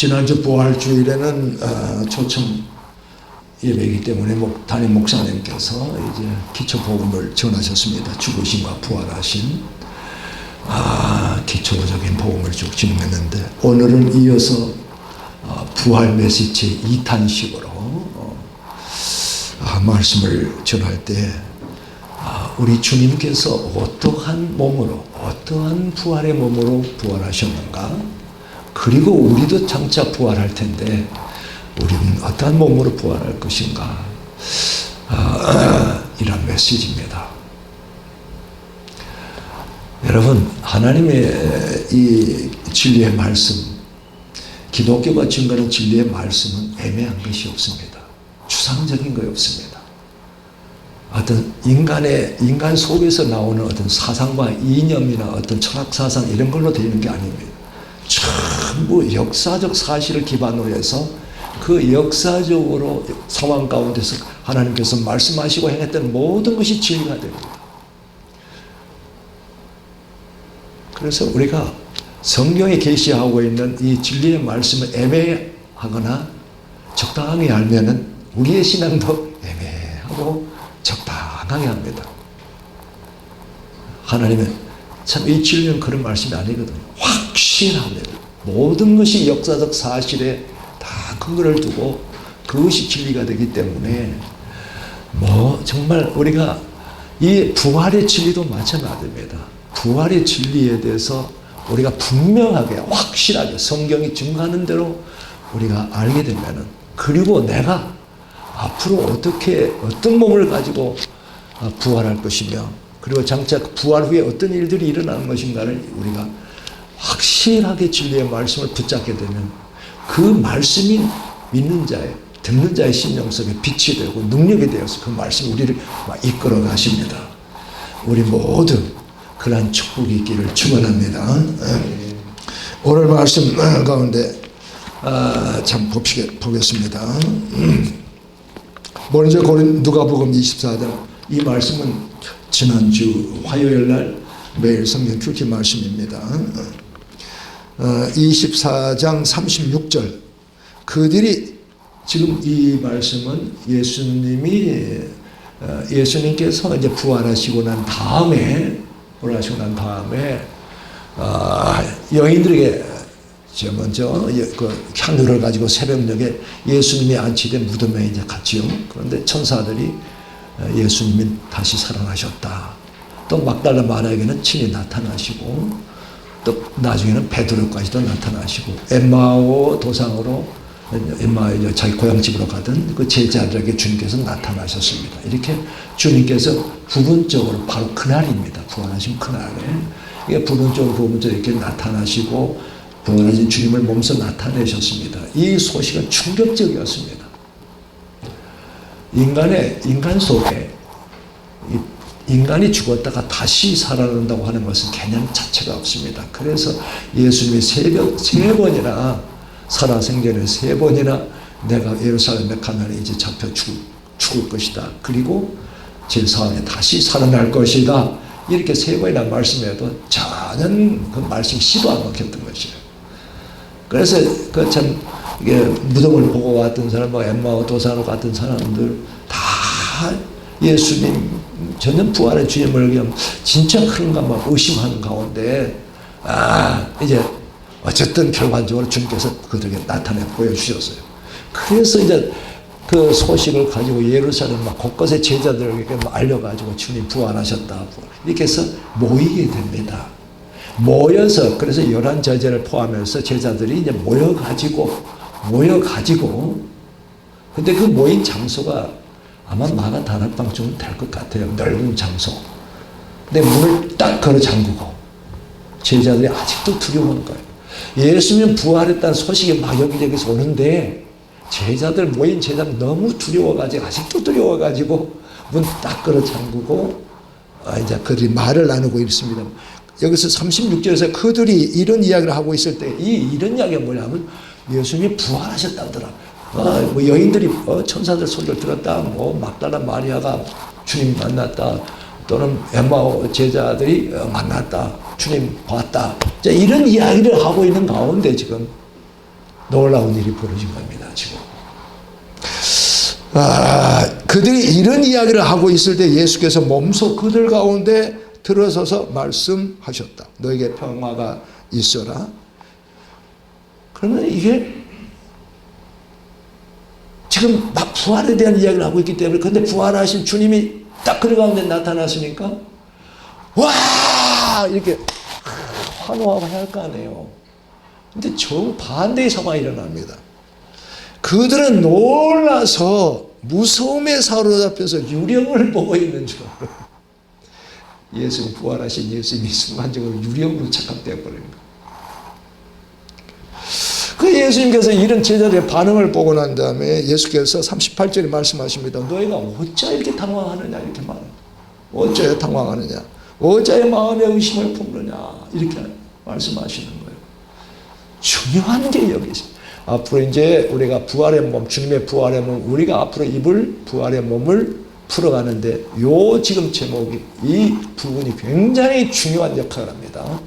지난주 부활주일에는 초청 예배이기 때문에 담임 목사님께서 이제 기초복음을 전하셨습니다. 죽으심과 부활하신 기초적인 복음을 쭉 진행했는데, 오늘은 이어서 부활 메시지 2탄식으로 말씀을 전할 때 우리 주님께서 어떠한 몸으로, 어떠한 부활의 몸으로 부활하셨는가, 그리고 우리도 장차 부활할 텐데 우리는 어떠한 몸으로 부활할 것인가, 이런 메시지입니다. 여러분, 하나님의 이 진리의 말씀, 기독교가 증거하는 진리의 말씀은 애매한 것이 없습니다. 추상적인 것이 없습니다. 어떤 인간 속에서 나오는 어떤 사상과 이념이나 어떤 철학 사상 이런 걸로 되는 게 아닙니다. 전부 역사적 사실을 기반으로 해서 그 역사적으로 상황 가운데서 하나님께서 말씀하시고 행했던 모든 것이 진리가 됩니다. 그래서 우리가 성경에 계시하고 있는 이 진리의 말씀을 애매하거나 적당하게 알면은 우리의 신앙도 애매하고 적당하게 합니다. 하나님은 참 이 진리는 그런 말씀이 아니거든요. 확실합니다. 모든 것이 역사적 사실에 다 근거를 두고 그것이 진리가 되기 때문에 정말 우리가 이 부활의 진리도 마찬가지입니다. 부활의 진리에 대해서 우리가 분명하게 확실하게 성경이 증거하는 대로 우리가 알게 되면은, 그리고 내가 앞으로 어떤 몸을 가지고 부활할 것이며, 그리고 장차 부활 후에 어떤 일들이 일어나는 것인가를 우리가 확실하게 진리의 말씀을 붙잡게 되면 그 말씀이 믿는 자의, 듣는 자의 심령 속에 빛이 되고 능력이 되어서 그 말씀이 우리를 이끌어 가십니다. 우리 모두 그러한 축복이 있기를 축원합니다. 오늘 말씀 가운데 참 보겠습니다. 먼저 누가복음 24장, 이 말씀은 지난주 화요일날 매일 성경 큐티 말씀입니다. 24장 36절, 그들이, 지금 이 말씀은 예수님께서 이제 부활하시고 난 다음에 여인들에게 먼저 그 향유를 가지고 새벽녘에 예수님이 안치된 무덤에 이제 갔지요. 그런데 천사들이 예수님이 다시 살아나셨다, 또 막달라 마리아에게는 친히 나타나시고, 또 나중에는 베드로까지도 나타나시고, 엠마오 도상으로 자기 고향집으로 가던 그 제자들에게 주님께서 나타나셨습니다. 이렇게 주님께서 부분적으로, 바로 그날입니다. 부활하신 그날에 이게 부분적으로 이렇게 나타나시고 부활하신 주님을 몸소 나타내셨습니다. 이 소식은 충격적이었습니다. 인간 속에 인간이 죽었다가 다시 살아난다고 하는 것은 개념 자체가 없습니다. 그래서 예수님이 세 번이나 살아생전에 3번이나 내가 예루살렘에 가면 이제 잡혀 죽을 것이다, 그리고 제4일에 다시 살아날 것이다, 이렇게 3번이나 말씀해도 전혀 그 말씀이 시도 안 먹혔던 것이에요. 그래서 이게 무덤을 보고 왔던 사람, 엠마오 도사로 갔던 사람들 다 예수님 전혀 부활의 주님을 진짜 그런가 의심하는 가운데 이제 어쨌든 결과적으로 주님께서 그들에게 나타내 보여주셨어요. 그래서 이제 그 소식을 가지고 예루살렘 곳곳에 제자들에게 알려가지고 주님 부활하셨다, 이렇게 해서 모이게 됩니다. 모여서, 그래서 11 제자를 포함해서 제자들이 이제 모여가지고, 근데 그 모인 장소가 아마 마가 다락방쯤 될 것 같아요. 넓은 장소. 근데 문을 딱 걸어 잠그고 제자들이 아직도 두려워하는 거예요. 예수님 부활했다는 소식이 막 여기저기서 오는데 모인 제자들 너무 두려워가지고, 아직도 두려워가지고 문 딱 걸어 잠그고 이제 그들이 말을 나누고 있습니다. 여기서 36절에서 그들이 이런 이야기를 하고 있을 때, 이런 이야기가 뭐냐면 예수님이 부활하셨다더라. 여인들이 천사들 소리를 들었다, 막달라 마리아가 주님 만났다, 또는 엠마오 제자들이 만났다, 주님 봤다, 이런 이야기를 하고 있는 가운데 지금 놀라운 일이 벌어진 겁니다, 지금. 그들이 이런 이야기를 하고 있을 때 예수께서 몸소 그들 가운데 들어서서 말씀하셨다. 너에게 평화가 있어라. 그러면 이게 지금 막 부활에 대한 이야기를 하고 있기 때문에, 근데 부활하신 주님이 딱 그들 가운데 나타나시니까 와! 이렇게 환호하고 할 거 아니에요. 근데 정반대의 상황이 일어납니다. 그들은 놀라서 무서움에 사로잡혀서 유령을 보고 있는 줄 알아요. 예수님, 부활하신 예수님이 순간적으로 유령으로 착각되어 버린 거예요. 그 예수님께서 이런 제자들의 반응을 보고 난 다음에 예수께서 38절에 말씀하십니다. 너희가 어찌 이렇게 당황하느냐, 이렇게 말합니다. 어찌 당황하느냐, 어찌 마음에 의심을 품느냐, 이렇게 말씀하시는 거예요. 중요한 게 여기 있어요. 앞으로 이제 우리가 부활의 몸, 주님의 부활의 몸, 우리가 앞으로 입을 부활의 몸을 풀어가는데, 요 지금 제목이, 이 부분이 굉장히 중요한 역할을 합니다.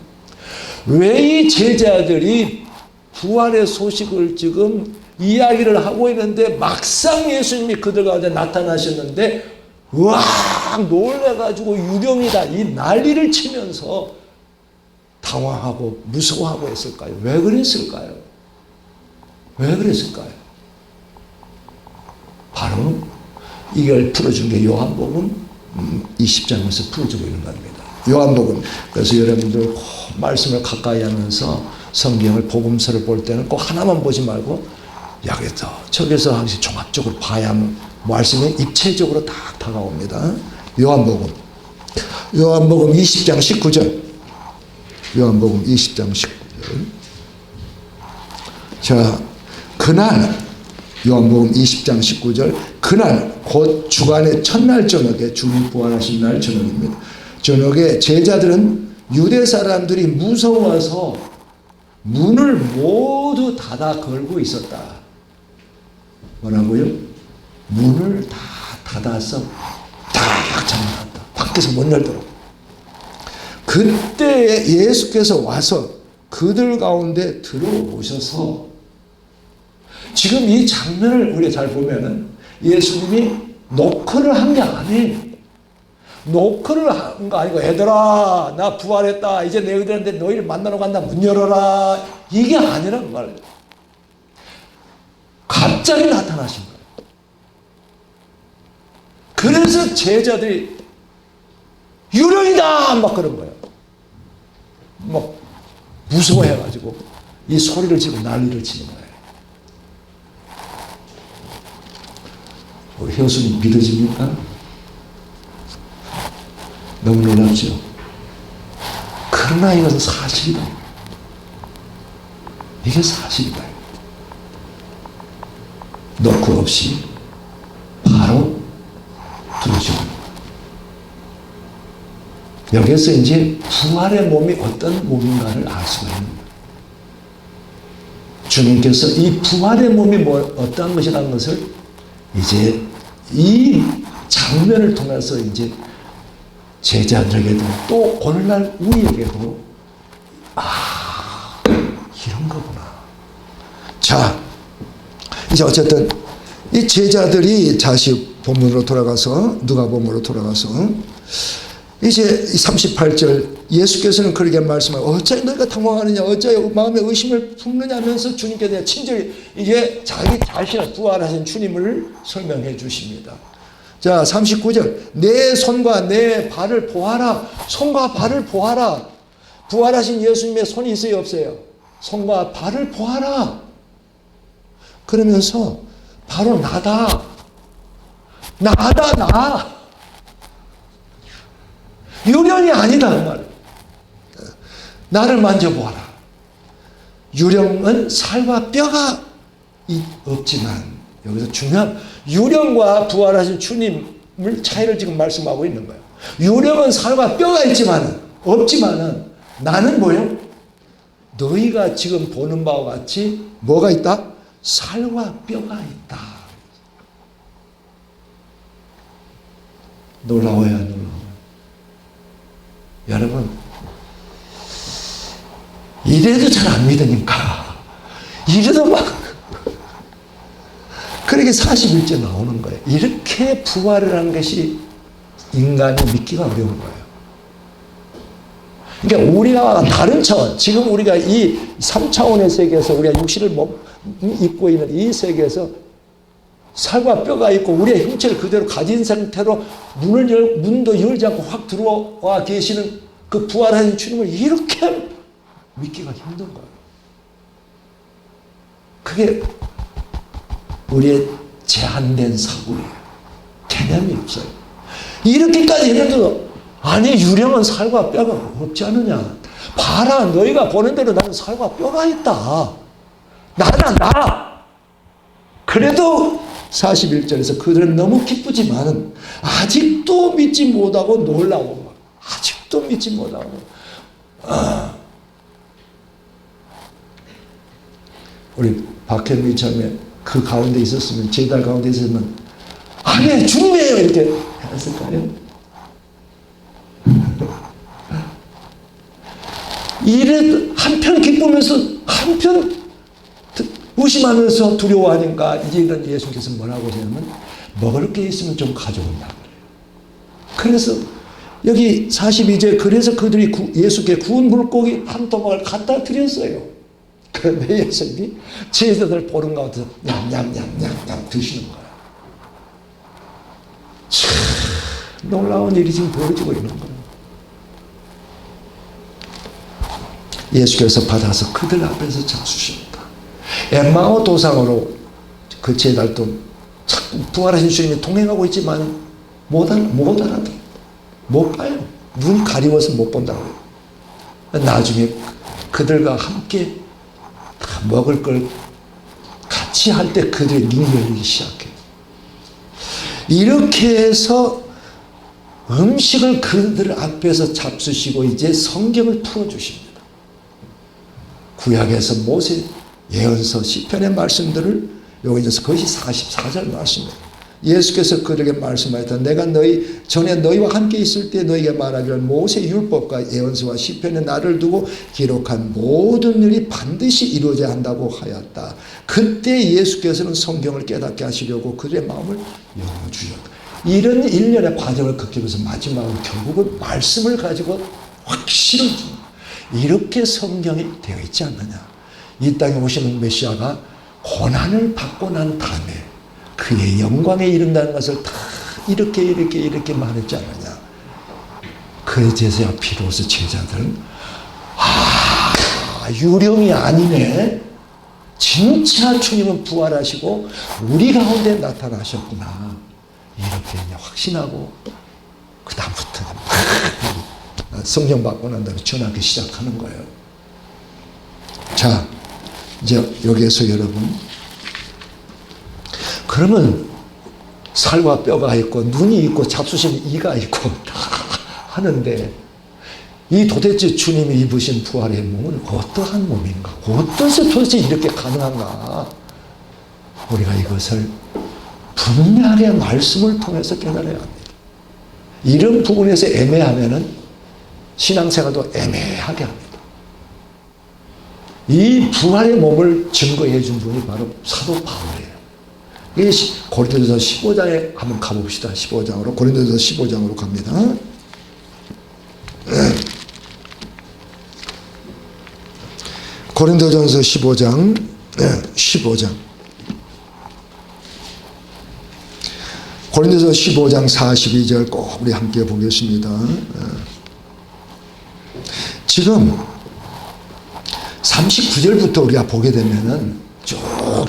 왜 이 제자들이 부활의 소식을 지금 이야기를 하고 있는데 막상 예수님이 그들 가운데 나타나셨는데 와 놀래가지고 유령이다 이 난리를 치면서 당황하고 무서워하고 했을까요? 왜 그랬을까요? 왜 그랬을까요? 바로 이걸 풀어준 게 요한복음 20장에서 풀어주고 있는 겁니다. 요한복음. 그래서 여러분들 말씀을 가까이 하면서 성경을 복음서를 볼 때는 꼭 하나만 보지 말고 여기서 저기서 항상 종합적으로 봐야 말씀이 입체적으로 딱 다가옵니다. 요한복음 20장 19절. 요한복음 20장 19절. 자, 그날 요한복음 20장 19절. 그날 곧 주간의 첫날 저녁에 주님 부활하신 날 저녁입니다. 저녁에 제자들은 유대 사람들이 무서워서 문을 모두 닫아 걸고 있었다. 뭐라고요? 문을 다 닫아서 딱 잠갔다. 밖에서 못 열도록. 그때 예수께서 와서 그들 가운데 들어오셔서 지금 이 장면을 우리가 잘 보면은 예수님이 노크를 한 게 아니에요. 노크를 한 거 아니고 얘들아 나 부활했다 이제 너희들한테 너희를 만나러 간다 문 열어라 이게 아니란 말이에요. 갑자기 나타나신 거예요. 그래서 제자들이 유령이다 막 그런 거예요. 막 무서워해가지고 이 소리를 지르고 난리를 치는 거예요. 우리 효수님 믿어집니까? 너무 놀랍죠? 그러나 이것은 사실이다. 이게 사실이다. 노크 없이 바로 들어주는 거예요. 여기서 이제 부활의 몸이 어떤 몸인가를 알 수가 있는 거예요. 주님께서 이 부활의 몸이 어떠한 것이라는 것을 이제 이 장면을 통해서 이제 제자들에게도 또 오늘날 우리에게도 이런 거구나. 자, 이제 어쨌든 이 제자들이 다시 본문으로 돌아가서 누가복음으로 돌아가서 이제 38절 예수께서는 그렇게 말씀하고 어찌 너희가 당황하느냐 어찌 마음에 의심을 품느냐 하면서 주님께서 친절히 이제 자기 자신을 부활하신 주님을 설명해 주십니다. 자 39절 내 손과 내 발을 보아라. 손과 발을 보아라. 부활하신 예수님의 손이 있어요 없어요? 손과 발을 보아라. 그러면서 바로 나다. 나. 유령이 아니다 그 말이에요. 나를 만져보아라. 유령은 살과 뼈가 없지만 여기서 중요한 유령과 부활하신 주님을 차이를 지금 말씀하고 있는 거예요. 유령은 살과 뼈가 없지만은 나는 뭐예요? 너희가 지금 보는 바와 같이 뭐가 있다? 살과 뼈가 있다. 놀라워야 놀라워. 여러분 이래도 잘 안 믿으니까 이래도 막 그렇게 41절 나오는 거예요. 이렇게 부활을 한 것이 인간이 믿기가 어려운 거예요. 그러니까 우리가 다른 차원, 지금 우리가 이 3차원의 세계에서 우리가 육신을 입고 있는 이 세계에서 살과 뼈가 있고 우리의 형체를 그대로 가진 상태로 문도 열지 않고 확 들어와 계시는 그 부활하신 주님을 이렇게 믿기가 힘든 거예요. 그게 우리의 제한된 사고예요. 개념이 없어요. 이렇게까지 했는데도 아니 유령은 살과 뼈가 없지 않느냐. 봐라 너희가 보는 대로 나는 살과 뼈가 있다. 나. 그래도 41절에서 그들은 너무 기쁘지만 아직도 믿지 못하고 놀라워. 아직도 믿지 못하고. 우리 박현미 처음에 그 가운데 있었으면 제달 가운데 있었으면 아니 주님이에요 이렇게 했을까요? 이래 한편 기쁘면서 한편 의심하면서 두려워하니까 이제는 예수님께서 뭐라고 하냐면 먹을 게 있으면 좀 가져온다 그래요. 그래서 여기 42절 그래서 그들이 예수께 구운 물고기 한 토막을 갖다 드렸어요. 그런데 예수님이 제자들 보는 가운데서 냠냠냠냠냠 드시는 거예요. 참 놀라운 일이 지금 벌어지고 있는 거예요. 예수께서 받아서 그들 앞에서 잡수십니다. 엠마오 도상으로 그 제자들도 자꾸 부활하신 주님이 동행하고 있지만 못 알아들어요. 못 봐요. 눈이 가리워서 못 본다고요. 나중에 그들과 함께 먹을 걸 같이 할 때 그들의 눈이 열리기 시작해요. 이렇게 해서 음식을 그들 앞에서 잡수시고 이제 성경을 풀어주십니다. 구약에서 모세 예언서 시편의 말씀들을 여기서 그것이 44절 말씀입니다. 예수께서 그들에게 말씀하였다. 내가 전에 너희와 함께 있을 때 너희에게 말하기를 모세 율법과 예언서와 시편에 나를 두고 기록한 모든 일이 반드시 이루어져야 한다고 하였다. 그때 예수께서는 성경을 깨닫게 하시려고 그들의 마음을 열어주셨다. 이런 일련의 과정을 겪으면서 마지막으로 결국은 말씀을 가지고 확신을 줍니다. 이렇게 성경이 되어 있지 않느냐. 이 땅에 오시는 메시아가 고난을 받고 난 다음에 그의 영광에 이른다는 것을 다 이렇게 말했지 않느냐. 그제서야 비로소 제자들은 유령이 아니네. 진짜 주님은 부활하시고 우리 가운데 나타나셨구나. 이렇게 확신하고 그 다음부터는 성령 받고 난 다음에 전하기 시작하는 거예요. 자, 이제 여기에서 여러분, 그러면 살과 뼈가 있고 눈이 있고 잡수신 이가 있고 다 하는데 이 도대체 주님이 입으신 부활의 몸은 어떠한 몸인가? 어떠서 도대체 이렇게 가능한가? 우리가 이것을 분명하게 말씀을 통해서 깨달아야 합니다. 이런 부분에서 애매하면은 신앙생활도 애매하게 합니다. 이 부활의 몸을 증거해 준 분이 바로 사도 바울이에요. 이 고린도전서 15장에 한번 가봅시다. 15장으로 고린도전서 15장으로 갑니다. 고린도전서 15장 15장 고린도전서 15장 42절 꼭 우리 함께 보겠습니다. 지금 39절부터 우리가 보게 되면은 쭉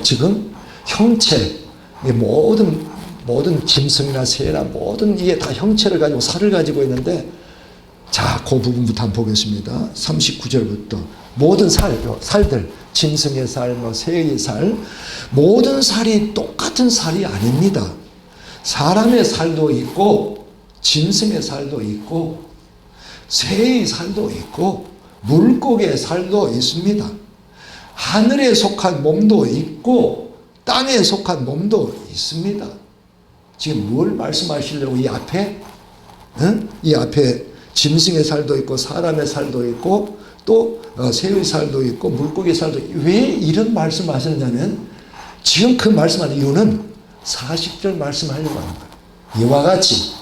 지금 형체, 모든 짐승이나 새나 모든 이게 다 형체를 가지고 살을 가지고 있는데, 자, 그 부분부터 한번 보겠습니다. 39절부터 모든 살들, 짐승의 살, 새의 살, 모든 살이 똑같은 살이 아닙니다. 사람의 살도 있고, 짐승의 살도 있고, 새의 살도 있고, 물고기의 살도 있습니다. 하늘에 속한 몸도 있고 땅에 속한 몸도 있습니다. 지금 뭘 말씀하시려고 이 앞에? 이 앞에 짐승의 살도 있고 사람의 살도 있고 또 새의 살도 있고 물고기 살도 있고. 왜 이런 말씀을 하셨냐면 지금 그 말씀하는 이유는 40절 말씀하려고 하는 거예요. 이와 같이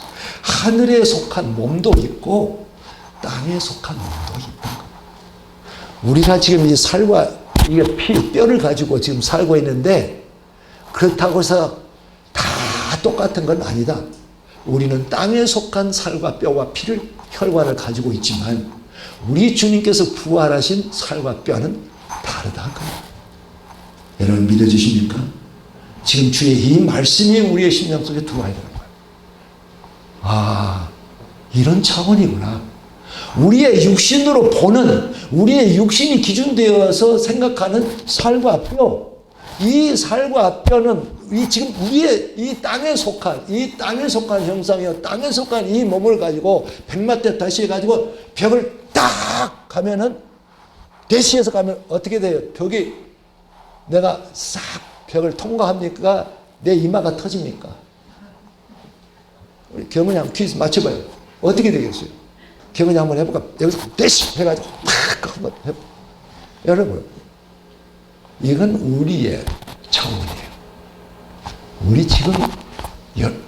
하늘에 속한 몸도 있고 땅에 속한 몸도 있다. 우리가 지금 이 살과 이게 뼈를 가지고 지금 살고 있는데 그렇다고 해서 다 똑같은 건 아니다. 우리는 땅에 속한 살과 뼈와 피를 혈관을 가지고 있지만 우리 주님께서 부활하신 살과 뼈는 다르다. 여러분 믿어주십니까? 지금 주의 이 말씀이 우리의 심령 속에 들어와야 되는 거예요. 아, 이런 차원이구나. 우리의 육신으로 보는, 우리의 육신이 기준되어서 생각하는 살과 뼈, 이 살과 뼈는 지금 우리의 이 땅에 속한 형상이요, 땅에 속한 이 몸을 가지고 백마대 다시 해가지고 벽을 딱 가면은, 대시해서 가면 어떻게 돼요? 벽이 내가 싹 벽을 통과합니까? 내 이마가 터집니까? 우리 경은이 한번 퀴즈 맞춰봐요. 어떻게 되겠어요? 경은이 한번 해볼까? 여기서 대시 해가지고 팍 한번 해볼까? 여러분, 이건 우리의 차원이에요. 우리 지금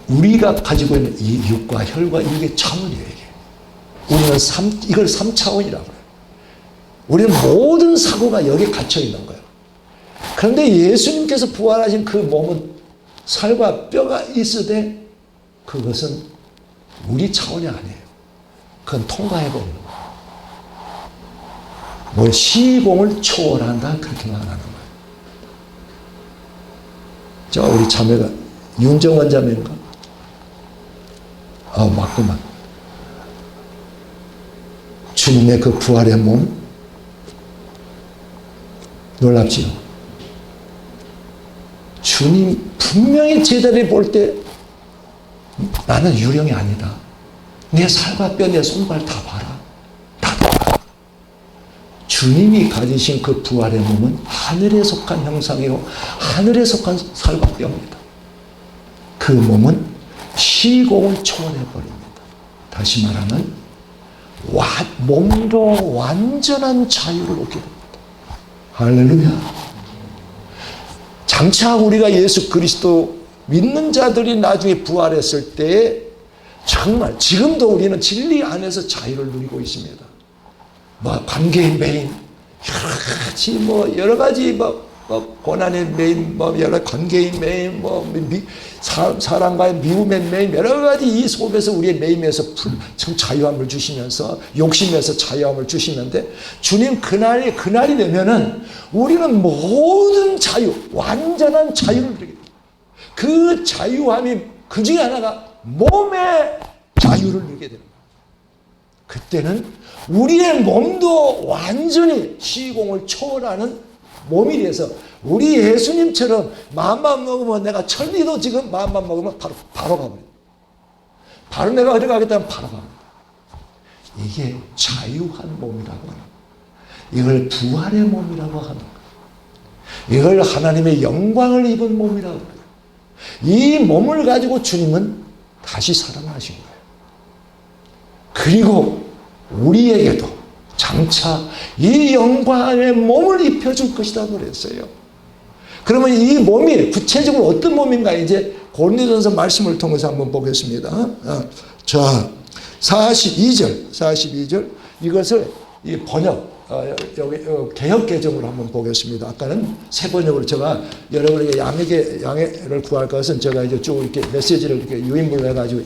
우리가 가지고 있는 이 육과 혈과 이게 차원이에요. 이게. 우리는 이걸 3차원이라고 해요. 우리는 모든 사고가 여기에 갇혀 있는 거예요. 그런데 예수님께서 부활하신 그 몸은 살과 뼈가 있으되 그것은 우리 차원이 아니에요. 그건 통과해버리는 거예요. 뭐 시공을 초월한다 그렇게 말하는 거예요. 저 우리 자매가 윤정원 자매인가? 맞구만. 주님의 그 부활의 몸 놀랍지요. 주님 분명히 제자들이 볼 때 나는 유령이 아니다. 내 살과 뼈, 내 손발 다 봐라. 다 봐라. 주님이 가지신 그 부활의 몸은 하늘에 속한 형상이고 하늘에 속한 살과 뼈입니다. 그 몸은 시공을 초월해버립니다. 다시 말하면 몸도 완전한 자유를 얻게 됩니다. 할렐루야. 장차 우리가 예수 그리스도 믿는 자들이 나중에 부활했을 때 정말 지금도 우리는 진리 안에서 자유를 누리고 있습니다. 뭐 관계의 매인 여러 가지 고난의 매인 여러 관계의 매인 사랑과의 미움의 매인 여러 가지 이 속에서 우리의 매임에서 참 자유함을 주시면서 욕심에서 자유함을 주시는데 주님 그날이 되면은 우리는 모든 자유 완전한 자유를 누리게 됩니다. 그 자유함이 그 중에 하나가 몸의 자유를 누리게 됩니다. 그때는 우리의 몸도 완전히 시공을 초월하는 몸이 돼서 우리 예수님처럼 마음만 먹으면 내가 천리도 지금 마음만 먹으면 바로 가버려요. 바로 내가 어디 가겠다면 바로 가버려요. 이게 자유한 몸이라고 하는 거예요. 이걸 부활의 몸이라고 하는 거예요. 이걸 하나님의 영광을 입은 몸이라고 해요. 이 몸을 가지고 주님은 다시 살아나신 거예요. 그리고 우리에게도 장차 이 영광의 몸을 입혀줄 것이다 그랬어요. 그러면 이 몸이 구체적으로 어떤 몸인가 이제 고린도전서 말씀을 통해서 한번 보겠습니다. 자, 42절 이것을 이 번역 여기 개역 개정으로 한번 보겠습니다. 아까는 새 번역으로 제가 여러분에게 양해를 구할 것은 제가 이제 쭉 이렇게 메시지를 이렇게 유인물로 해가지고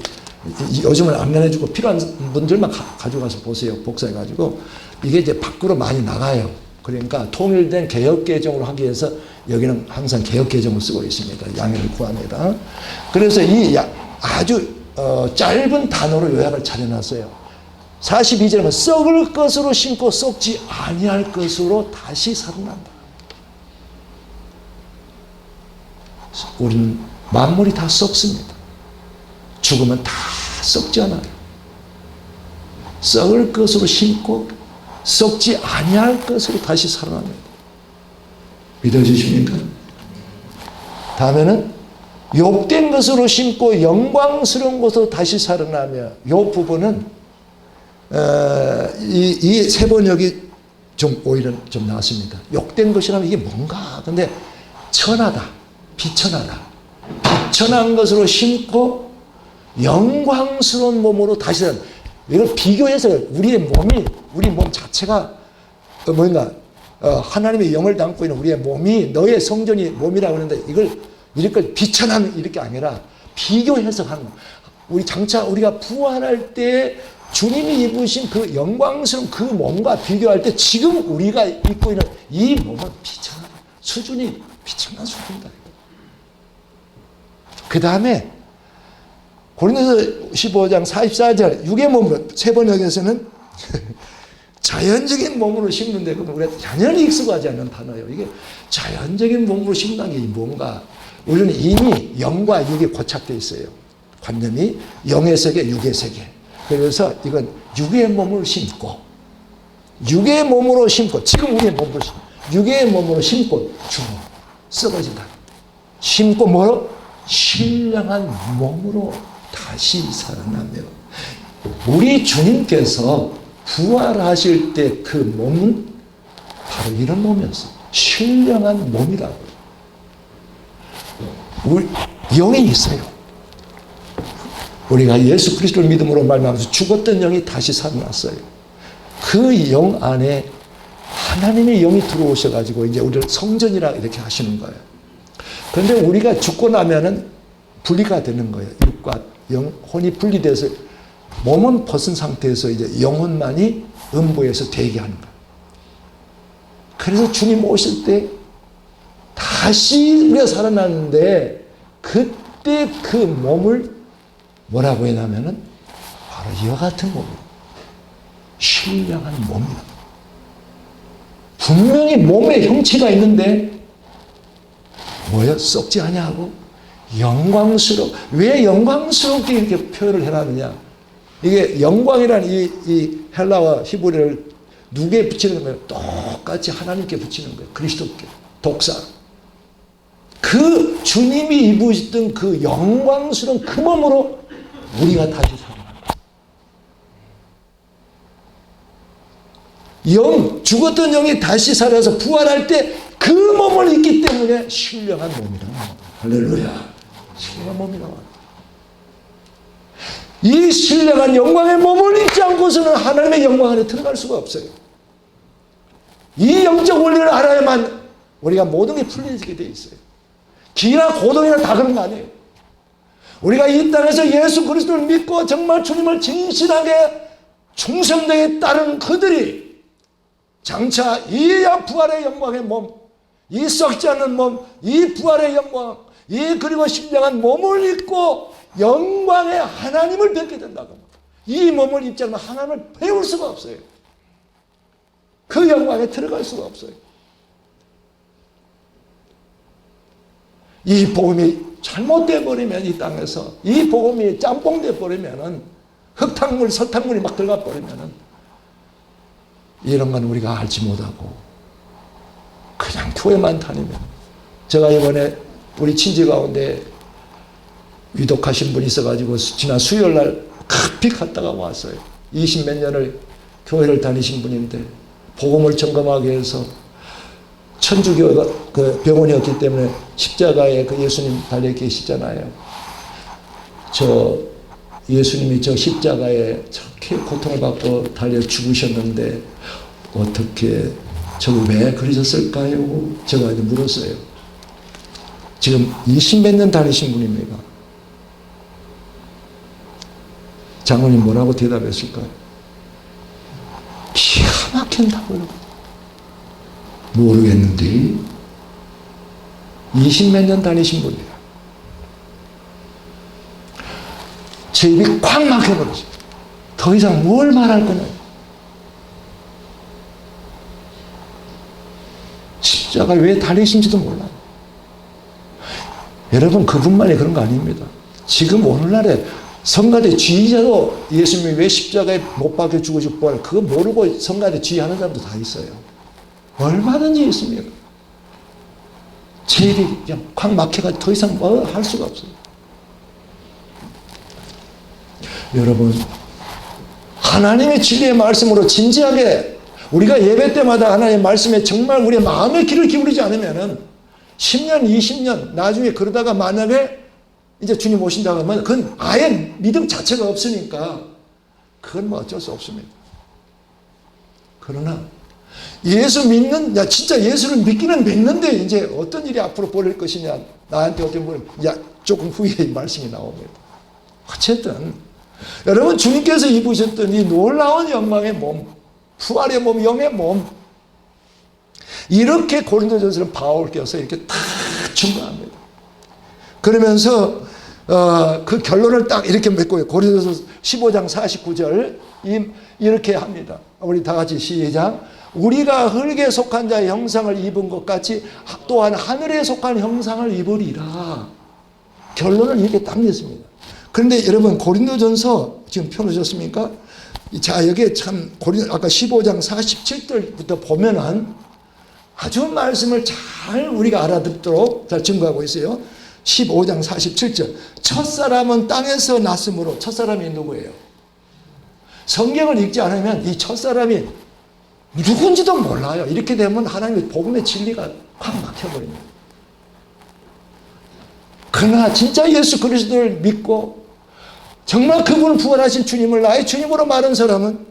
요즘은 안 내주고 필요한 분들만 가져가서 보세요. 복사해가지고 이게 이제 밖으로 많이 나가요. 그러니까 통일된 개역 개정으로 하기 위해서 여기는 항상 개역 개정을 쓰고 있습니다. 양해를 구합니다. 그래서 이 아주 짧은 단어로 요약을 잘 해놨어요. 42절은 썩을 것으로 심고 썩지 아니할 것으로 다시 살아난다. 우리는 만물이 다 썩습니다. 죽으면 다 썩잖아요. 썩을 것으로 심고 썩지 아니할 것으로 다시 살아납니다. 믿어주십니까? 다음에는 욕된 것으로 심고 영광스러운 것으로 다시 살아나며 이 부분은 이 세 번역이 좀 오히려 좀 나았습니다. 욕된 것이라면 이게 뭔가. 근데 천하다. 비천하다. 비천한 것으로 심고 영광스러운 몸으로 다시 산. 이걸 비교해서 우리의 몸이, 우리 몸 자체가 뭔가 하나님의 영을 담고 있는 우리의 몸이 너의 성전이 몸이라고 하는데 이걸 비천한 이렇게 아니라 비교해서 하는 거야. 우리 장차 우리가 부활할 때 주님이 입으신 그 영광스러운 그 몸과 비교할 때 지금 우리가 입고 있는 이 몸은 비천한 수준이 비천한 수준이다. 그 다음에 고린도서 15장 44절 육의 몸으로 세 번역에서는 자연적인 몸으로 심는데 우리가 당연히 익숙하지 않는 단어예요. 이게 자연적인 몸으로 심는 게 뭔가 우리는 이미 영과 육이 고착되어 있어요. 관념이 영의 세계, 육의 세계. 그래서 이건 육의 몸을 심고 육의 몸으로 심고 지금 우리의 몸으로 심고 육의 몸으로 심고 죽어 썩어진다. 심고 뭐로? 신령한 몸으로 다시 살아나며 우리 주님께서 부활하실 때 그 몸은 바로 이런 몸이었어요. 신령한 몸이라고. 우리 영이 있어요. 우리가 예수 그리스도를 믿음으로 말미암아서 죽었던 영이 다시 살아났어요. 그 영 안에 하나님의 영이 들어오셔가지고 이제 우리를 성전이라 이렇게 하시는 거예요. 그런데 우리가 죽고 나면은 분리가 되는 거예요. 육과 영혼이 분리돼서 몸은 벗은 상태에서 이제 영혼만이 음부에서 대기하는 거예요. 그래서 주님 오실 때 다시 우리가 살아났는데 그때 그 몸을 뭐라고 했냐면은 바로 이와 같은 몸이에요. 신령한 몸이다. 분명히 몸에 형체가 있는데 뭐야? 썩지 아니하고 왜 영광스럽게 이렇게 표현을 해놨느냐? 이게 영광이라는 이 헬라와 히브리어를 누구에 붙이는 거예요? 똑같이 하나님께 붙이는 거예요. 그리스도께. 독사. 그 주님이 입으셨던 그 영광스러운 그 몸으로 우리가 다시 살아납니다. 죽었던 영이 다시 살아서 부활할 때 그 몸을 입기 때문에 신령한 몸이라고 합니다. 할렐루야. 신령한 몸이라고 합니다. 이 신령한 영광의 몸을 입지 않고서는 하나님의 영광 안에 들어갈 수가 없어요. 이 영적 원리를 알아야만 우리가 모든 게 풀려지게 돼 있어요. 기나 고동이나 다 그런 거 아니에요. 우리가 이 땅에서 예수 그리스도를 믿고 정말 주님을 진실하게 충성되게 따르는 그들이 장차 이 부활의 영광의 몸, 이 썩지 않는 몸, 이 부활의 영광, 이 그리고 신령한 몸을 입고 영광의 하나님을 뵙게 된다고. 이 몸을 입지 않으면 하나님을 배울 수가 없어요. 그 영광에 들어갈 수가 없어요. 이 복음이 잘못돼 버리면 이 땅에서 이 복음이 짬뽕돼 버리면은 흙탕물, 설탕물이 막 들어가 버리면은 이런 건 우리가 알지 못하고 그냥 교회만 다니면. 제가 이번에 우리 친지 가운데 위독하신 분이 있어가지고 지난 수요일 날 급히 갔다가 왔어요. 20몇 년을 교회를 다니신 분인데 복음을 점검하기 위해서 천주교가 그 병원이었기 때문에 십자가에 그 예수님 달려 계시잖아요. 저 예수님이 저 십자가에 저렇게 고통을 받고 달려 죽으셨는데 어떻게 저걸 왜 그러셨을까요? 제가 물었어요. 지금 20몇 년 다니신 분입니다. 장로님 뭐라고 대답했을까요? 기가 막힌다고요. 모르겠는데 20몇 년 다니신 분이에요. 제 입이 꽉 막혀버렸어요. 더 이상 뭘 말할 거냐. 십자가를 왜 달리신지도 몰라요. 여러분 그분만이 그런 거 아닙니다. 지금 오늘날에 성가대 지휘자도 예수님이 왜 십자가에 못 박혀 죽으시고 부활 그거 모르고 성가대 지휘하는 사람도 다 있어요. 얼마든지 있습니다. 제 입이 그냥 콱 막혀가지고 더 이상 뭐 할 수가 없어요. 여러분 하나님의 진리의 말씀으로 진지하게 우리가 예배 때마다 하나님의 말씀에 정말 우리의 마음의 귀를 기울이지 않으면은 10년, 20년 나중에 그러다가 만약에 이제 주님 오신다고 하면 그건 아예 믿음 자체가 없으니까 그건 뭐 어쩔 수 없습니다. 그러나 예수 믿는, 야, 진짜 예수를 믿기는 믿는데 이제 어떤 일이 앞으로 벌일 것이냐, 나한테 어떤 분은, 야, 조금 후에 이 말씀이 나옵니다. 어쨌든, 여러분, 주님께서 입으셨던 이 놀라운 영광의 몸, 부활의 몸, 영의 몸, 이렇게 고린도전서는 바울께서 이렇게 다 증거합니다. 그러면서, 그 결론을 딱 이렇게 맺고요. 고린도전서 15장 49절, 이렇게 합니다. 우리 다 같이 시작. 우리가 흙에 속한 자의 형상을 입은 것 같이 또한 하늘에 속한 형상을 입으리라. 결론을 이렇게 딱 냈습니다. 그런데 여러분 고린도전서 지금 펴놓으셨습니까? 자, 여기에 참 아까 15장 47절부터 보면은 아주 말씀을 잘 우리가 알아듣도록 잘 증거하고 있어요. 15장 47절. 첫사람은 땅에서 났으므로, 첫사람이 누구예요? 성경을 읽지 않으면 이 첫사람이 누군지도 몰라요. 이렇게 되면 하나님의 복음의 진리가 확 막혀버립니다. 그러나 진짜 예수 그리스도를 믿고 정말 그분을 부활하신 주님을 나의 주님으로 말한 사람은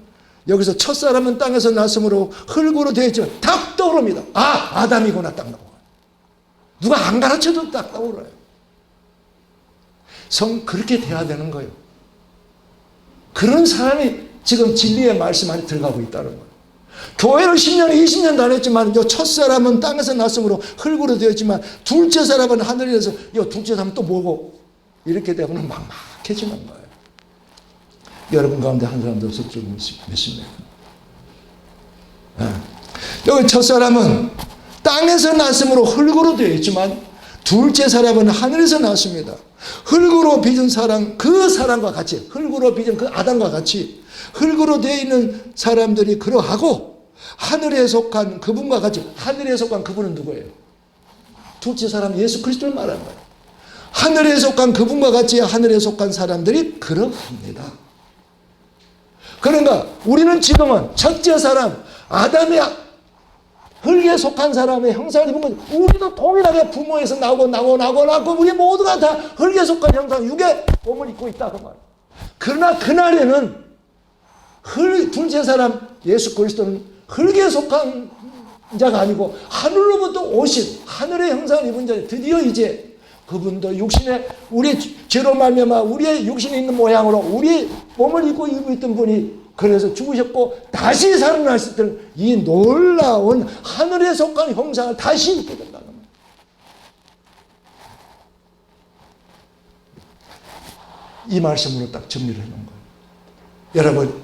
여기서 첫사람은 땅에서 났으므로 흙으로 되어있죠. 딱 떠오릅니다. 아, 아담이구나 딱 나와요. 누가 안 가르쳐도 딱 떠오르요. 그렇게 돼야 되는 거예요. 그런 사람이 지금 진리의 말씀 안에 들어가고 있다는 거예요. 교회를 10년, 20년 다녔지만 요 첫사람은 땅에서 났으므로 흙으로 되었지만 둘째 사람은 하늘에서 요 둘째 사람은 또 뭐고 이렇게 되면 막막해지는 거예요. 여러분 가운데 한 사람도 없을 줄 믿습니다. 여기 첫사람은 땅에서 났으므로 흙으로 되어 있지만 둘째 사람은 하늘에서 났습니다. 흙으로 빚은 사람, 그 사람과 같이, 흙으로 빚은 그 아담과 같이 흙으로 되어 있는 사람들이 그러하고 하늘에 속한 그분과 같이, 하늘에 속한 그분은 누구예요? 둘째 사람 예수 그리스도를 말하는 거예요. 하늘에 속한 그분과 같이 하늘에 속한 사람들이 그러합니다. 그러니까 우리는 지금은 첫째 사람 아담의 흙에 속한 사람의 형상을 입은 거죠. 우리도 동일하게 부모에서 나고 우리 모두가 다 흙에 속한 형상, 육의 몸을 입고 있다 그 말이에요. 그러나 그날에는 둘째 사람 예수 그리스도는 흙에 속한 자가 아니고 하늘로부터 오신 하늘의 형상을 입은 자, 드디어 이제 그분도 육신에 우리 죄로 말미암아 우리의 육신에 있는 모양으로 우리 몸을 입고 있던 분이 그래서 죽으셨고 다시 살아났을 때는 이 놀라운 하늘에 속한 형상을 다시 입게 된다는 거예요. 이 말씀으로 딱 정리를 해놓은 거예요. 여러분,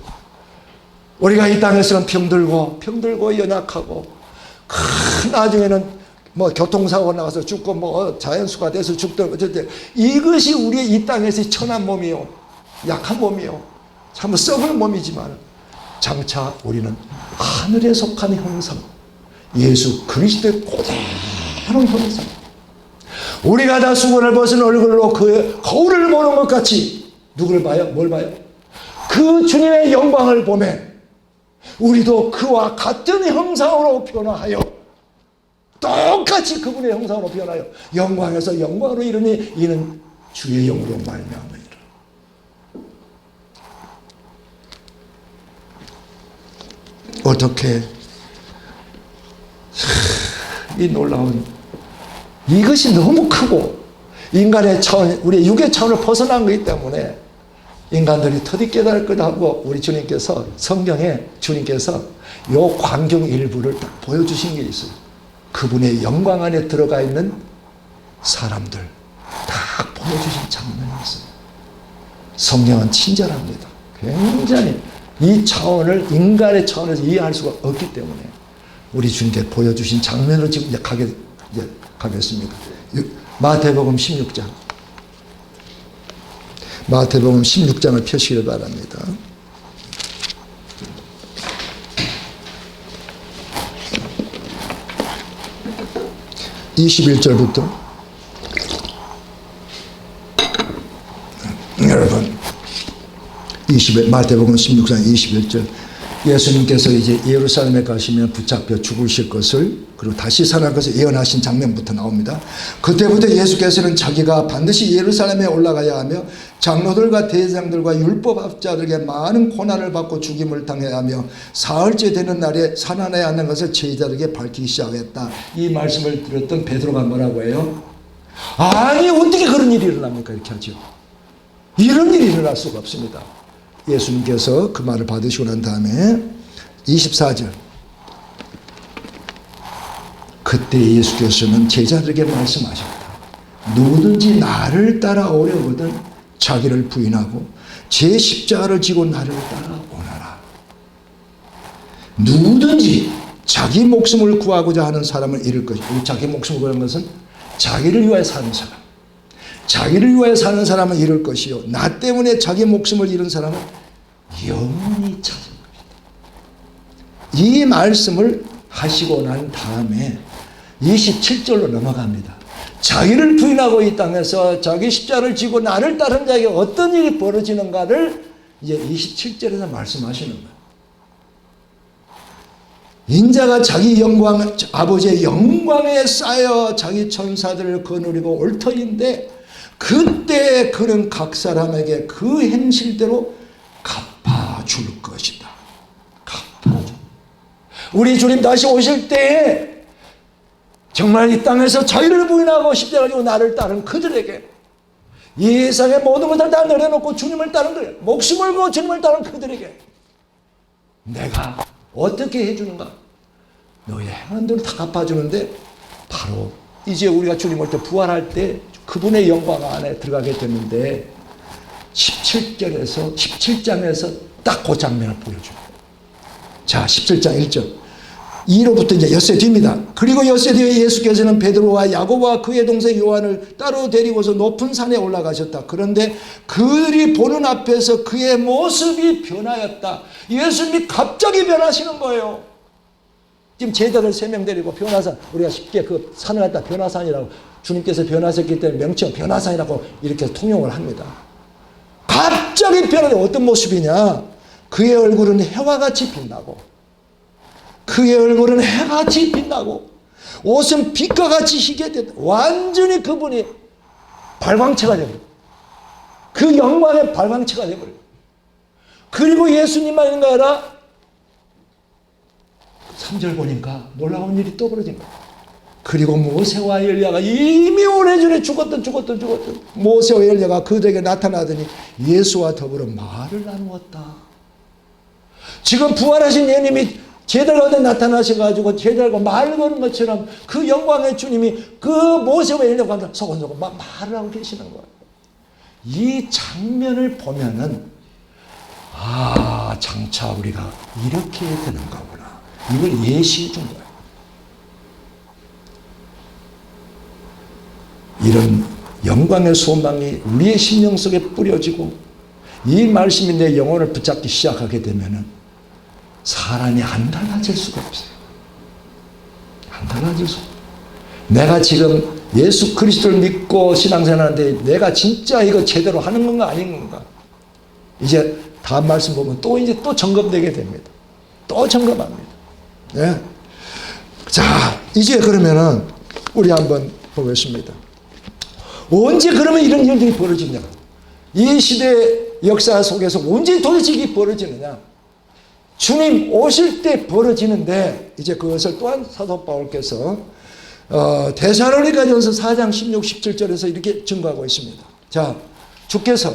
우리가 이 땅에서는 병들고 연약하고 나중에는 뭐 교통사고 나가서 죽고 뭐 자연수가 돼서 죽든 어쨌든 이것이 우리의 이 땅에서의 천한 몸이요, 약한 몸이요, 참 썩은 몸이지만 장차 우리는 하늘에 속한 형상, 예수 그리스도의 고대로 형상, 우리가 다 수건을 벗은 얼굴로 그 거울을 보는 것 같이 누구를 봐요? 뭘 봐요? 그 주님의 영광을 보면 우리도 그와 같은 형상으로 변화하여 똑같이 그분의 형상으로 변하여 영광에서 영광으로 이르니 이는 주의 영으로 말미암으리라. 어떻게 이 놀라운 이것이 너무 크고 인간의 차원, 우리의 육의 차원을 벗어난 거기 때문에 인간들이 터디 깨달을 거다 하고 우리 주님께서 성경에 주님께서 요 광경 일부를 딱 보여주신 게 있어요. 그분의 영광 안에 들어가 있는 사람들 딱 보여주신 장면이 있어요. 성경은 친절합니다. 굉장히 이 차원을 인간의 차원에서 이해할 수가 없기 때문에 우리 주님께 보여주신 장면으로 지금 이제 가겠습니다. 마태복음 16장. 마태복음 16장을 펴시길 바랍니다. 21절부터 여러분 마태복음 16장 21절 예수님께서 이제 예루살렘에 가시면 붙잡혀 죽으실 것을, 그리고 다시 살아날 것을 예언하신 장면부터 나옵니다. 그때부터 예수께서는 자기가 반드시 예루살렘에 올라가야 하며 장로들과 대제사장들과 율법학자들에게 많은 고난을 받고 죽임을 당해야 하며 사흘째 되는 날에 산 안에 앉는 것을 제자들에게 밝히기 시작했다. 이 말씀을 들었던 베드로가 뭐라고 해요? 아니, 어떻게 그런 일이 일어납니까? 이렇게 하죠. 이런 일이 일어날 수가 없습니다. 예수님께서 그 말을 받으시고 난 다음에 24절, 그때 예수께서는 제자들에게 말씀하셨다. 누구든지 나를 따라오려거든 자기를 부인하고 제 십자가를 지고 나를 따라오너라. 누구든지 자기 목숨을 구하고자 하는 사람을 잃을 것이고, 자기 목숨을 구하는 것은 자기를 위하여 사는 사람, 자기를 위하여 사는 사람은 잃을 것이요 나 때문에 자기 목숨을 잃은 사람은 영원히 찾을 것이다. 이 말씀을 하시고 난 다음에 27절로 넘어갑니다. 자기를 부인하고 이 땅에서 자기 십자가를 지고 나를 따르는 자에게 어떤 일이 벌어지는가를 이제 27절에서 말씀하시는 거예요. 인자가 자기 영광, 아버지의 영광에 쌓여 자기 천사들을 거느리고 올 터인데 그때 그는 각 사람에게 그 행실대로 갚아줄 것이다. 갚아줄. 우리 주님 다시 오실 때에 정말 이 땅에서 자기를 부인하고 십자가를 지고 나를 따른 그들에게, 이 세상의 모든 것을 다 내려놓고 주님을 따른 그들, 목숨을 걸고 주님을 따른 그들에게 내가 어떻게 해주는가? 너의 행한 대로 다 갚아주는데, 바로 이제 우리가 주님 올 때 부활할 때 그분의 영광 안에 들어가게 됐는데 17장에서 딱 그 장면을 보여줘요. 자, 17장 1절 2로부터 이제 엿새 뒤입니다. 그리고 엿새 뒤에 예수께서는 베드로와 야고보와 그의 동생 요한을 따로 데리고서 높은 산에 올라가셨다. 그런데 그들이 보는 앞에서 그의 모습이 변하였다. 예수님이 갑자기 변하시는 거예요. 지금 제자들 3명 데리고 변화산, 우리가 쉽게 그 산을 갖다 변화산이라고, 주님께서 변하셨기 때문에 명칭 변화산이라고 이렇게 통용을 합니다. 갑자기 변하는 어떤 모습이냐? 그의 얼굴은 해와 같이 빛나고, 그의 얼굴은 해같이 빛나고, 옷은 빛과 같이 희게 됐다. 완전히 그분이 발광체가 되버려요. 그 영광의 발광체가 되버려요. 그리고 예수님만 있는 거 아니라 3절 보니까 놀라운 일이 또 벌어진 거예요. 그리고 모세와 엘리야가 이미 오래전에 죽었던 모세와 엘리야가 그들에게 나타나더니 예수와 더불어 말을 나누었다. 지금 부활하신 예수님이 제자들 가운데 나타나셔가지고 제자들과 말을 거는 것처럼 그 영광의 주님이 그 모세와 엘리야와 소곤소곤 말을 하고 계시는 거예요. 이 장면을 보면은 장차 우리가 이렇게 되는 거구나. 이걸 예시해 준 거예요. 이런 영광의 소망이 우리의 심령 속에 뿌려지고 이 말씀이 내 영혼을 붙잡기 시작하게 되면은 사람이 안 달라질 수가 없어요. 안 달라질 수 없어요. 내가 지금 예수 그리스도를 믿고 신앙생활하는데 내가 진짜 이거 제대로 하는 건가 아닌 건가? 이제 다음 말씀 보면 또 이제 또 점검되게 됩니다. 또 점검합니다. 네. 자, 이제 그러면은 우리 한번 보겠습니다. 언제 그러면 이런 일들이 벌어지냐? 이 시대 역사 속에서 언제 도대체 이게 벌어지느냐? 주님 오실 때 벌어지는데, 이제 그것을 또한 사도 바울께서 데살로니가전서 4장 16, 17절에서 이렇게 증거하고 있습니다. 자, 주께서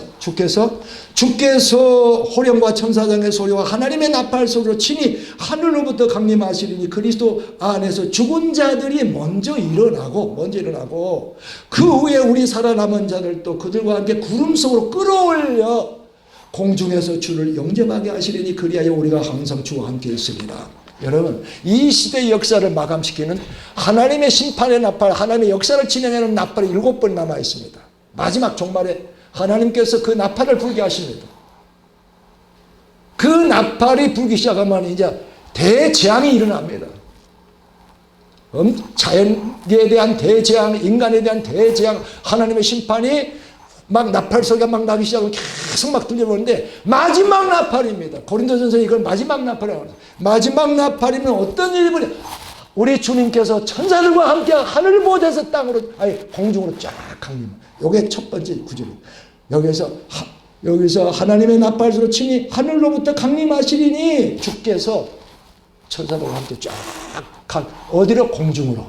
호령과 천사장의 소리와 하나님의 나팔 소리로 친히 하늘로부터 강림하시리니 그리스도 안에서 죽은 자들이 먼저 일어나고 그 후에 우리 살아남은 자들도 그들과 함께 구름 속으로 끌어올려 공중에서 주를 영접하게 하시리니 그리하여 우리가 항상 주와 함께 있으리라. 여러분, 이 시대의 역사를 마감시키는 하나님의 심판의 나팔, 하나님의 역사를 진행하는 나팔이 7번 남아 있습니다. 마지막 종말에 하나님께서 그 나팔을 불게 하십니다. 그 나팔이 불기 시작하면 이제 대재앙이 일어납니다. 자연에 대한 대재앙, 인간에 대한 대재앙, 하나님의 심판이 막 나팔 소리가 막 나기 시작하면 계속 막 들려오는데 마지막 나팔입니다. 고린도전서 이걸 마지막 나팔이라고 합니다. 마지막 나팔이면 어떤 일이 벌어요? 우리 주님께서 천사들과 함께 하늘 보좌에서 땅으로 아니 공중으로 쫙 강림. 이게 첫 번째 구절입니다. 여기서 하나님의 나팔소로 치니 하늘로부터 강림하시리니 주께서 천사들과 함께 쫙 어디로? 공중으로.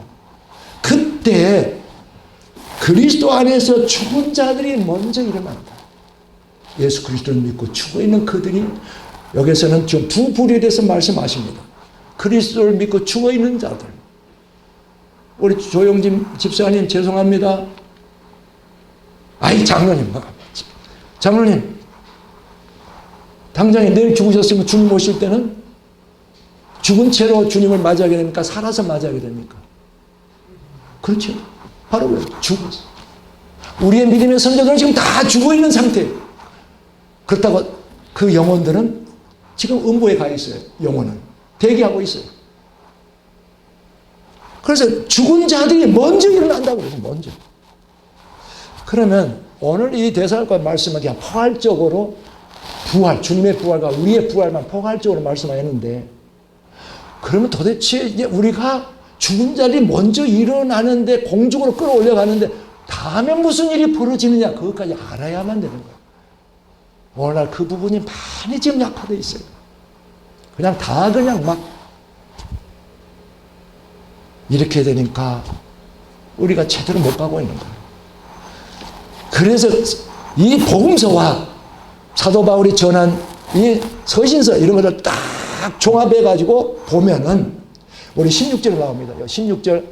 그때 그리스도 안에서 죽은 자들이 먼저 일어난다. 예수 그리스도를 믿고 죽어있는 그들이 여기서는 좀 두 부류에 대해서 말씀하십니다. 그리스도를 믿고 죽어있는 자들. 우리 조용진 집사님 죄송합니다. 아이 장로님 당장에 내일 죽으셨으면 주님 오실 때는 죽은 채로 주님을 맞이하게 됩니까? 살아서 맞이하게 됩니까? 그렇죠. 바로 왜? 죽었어. 우리의 믿음의 선조들은 지금 다 죽어있는 상태예요. 그렇다고 그 영혼들은 지금 음부에 가 있어요. 영혼은 대기하고 있어요. 그래서 죽은 자들이 먼저 일어난다고 그래서 먼저. 그러면 오늘 이 대사과 말씀은 그냥 포괄적으로 부활, 주님의 부활과 우리의 부활만 포괄적으로 말씀하였는데, 그러면 도대체 이제 우리가 죽은 자들이 먼저 일어나는데 공중으로 끌어올려가는데 다음에 무슨 일이 벌어지느냐 그것까지 알아야만 되는 거예요. 오늘날 그 부분이 많이 지금 약화되어 있어요. 그냥 막 이렇게 되니까 우리가 제대로 못 가고 있는 거예요. 그래서 이 복음서와 사도 바울이 전한 이 서신서 이런 것을 딱 종합해가지고 보면은 우리 16절 나옵니다. 16절